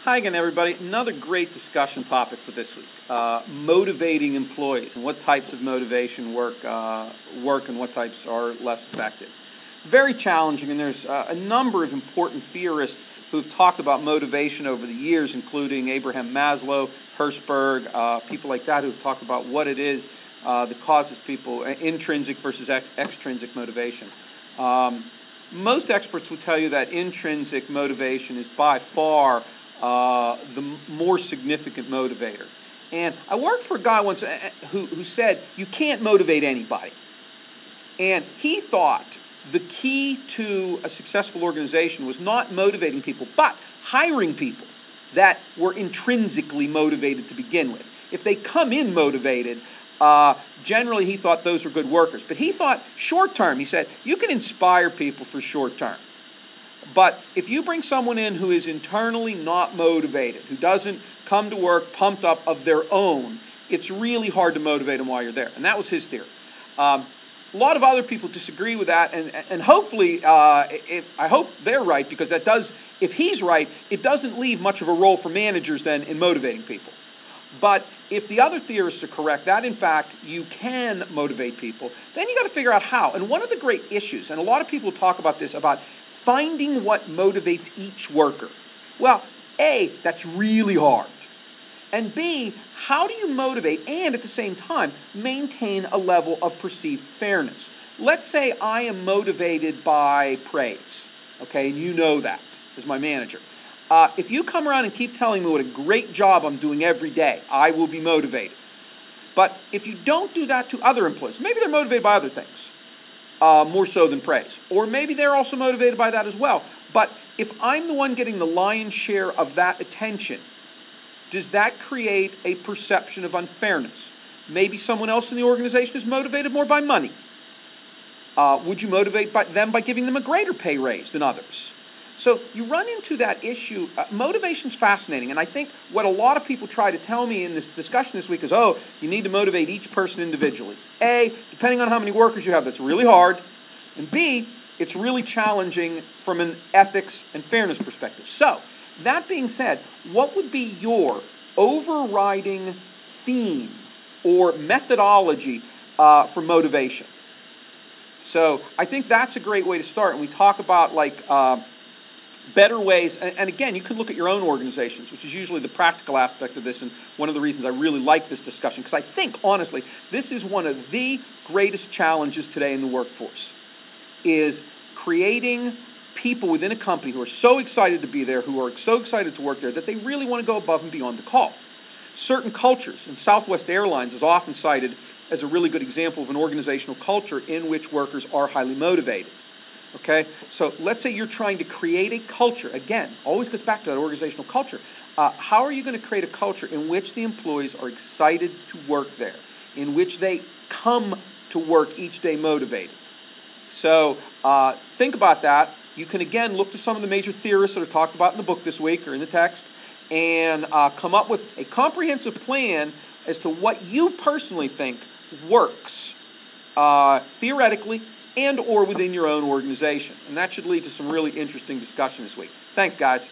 Hi again, everybody. Another great discussion topic for this week: motivating employees and what types of motivation work and what types are less effective. Very challenging, and there's a number of important theorists who've talked about motivation over the years, including Abraham Maslow, Hirschberg, people like that who've talked about what it is that causes people intrinsic versus extrinsic motivation. Most experts will tell you that intrinsic motivation is by far the more significant motivator. And I worked for a guy once who said, you can't motivate anybody. And he thought the key to a successful organization was not motivating people, but hiring people that were intrinsically motivated to begin with. If they come in motivated, generally he thought those were good workers. But he thought short term, he said, you can inspire people for short term. But if you bring someone in who is internally not motivated, who doesn't come to work pumped up of their own, it's really hard to motivate them while you're there. And that was his theory. A lot of other people disagree with that, and hopefully, I hope they're right, because that does, if he's right, it doesn't leave much of a role for managers then in motivating people. But if the other theorists are correct, that in fact you can motivate people, then you got to figure out how. And one of the great issues, and a lot of people talk about this, about finding what motivates each worker. Well, A, that's really hard. And B, how do you motivate and at the same time maintain a level of perceived fairness? Let's say I am motivated by praise, okay, and you know that as my manager. If you come around and keep telling me what a great job I'm doing every day, I will be motivated. But if you don't do that to other employees, maybe they're motivated by other things, more so than praise. Or maybe they're also motivated by that as well. But if I'm the one getting the lion's share of that attention, does that create a perception of unfairness? Maybe someone else in the organization is motivated more by money. Would you motivate them by giving them a greater pay raise than others? So you run into that issue. Motivation's fascinating, and I think what a lot of people try to tell me in this discussion this week is, oh, you need to motivate each person individually. A, depending on how many workers you have, that's really hard. And B, it's really challenging from an ethics and fairness perspective. So, that being said, what would be your overriding theme or methodology for motivation? So I think that's a great way to start. And we talk about better ways, and again, you can look at your own organizations, which is usually the practical aspect of this, and one of the reasons I really like this discussion, because I think, honestly, this is one of the greatest challenges today in the workforce, is creating people within a company who are so excited to be there, who are so excited to work there, that they really want to go above and beyond the call. Certain cultures, and Southwest Airlines is often cited as a really good example of an organizational culture in which workers are highly motivated. Okay, so let's say you're trying to create a culture. Again, always goes back to that organizational culture. How are you going to create a culture in which the employees are excited to work there, in which they come to work each day motivated? So think about that. You can, again, look to some of the major theorists that are talked about in the book this week or in the text, and come up with a comprehensive plan as to what you personally think works theoretically and or within your own organization. And that should lead to some really interesting discussion this week. Thanks, guys.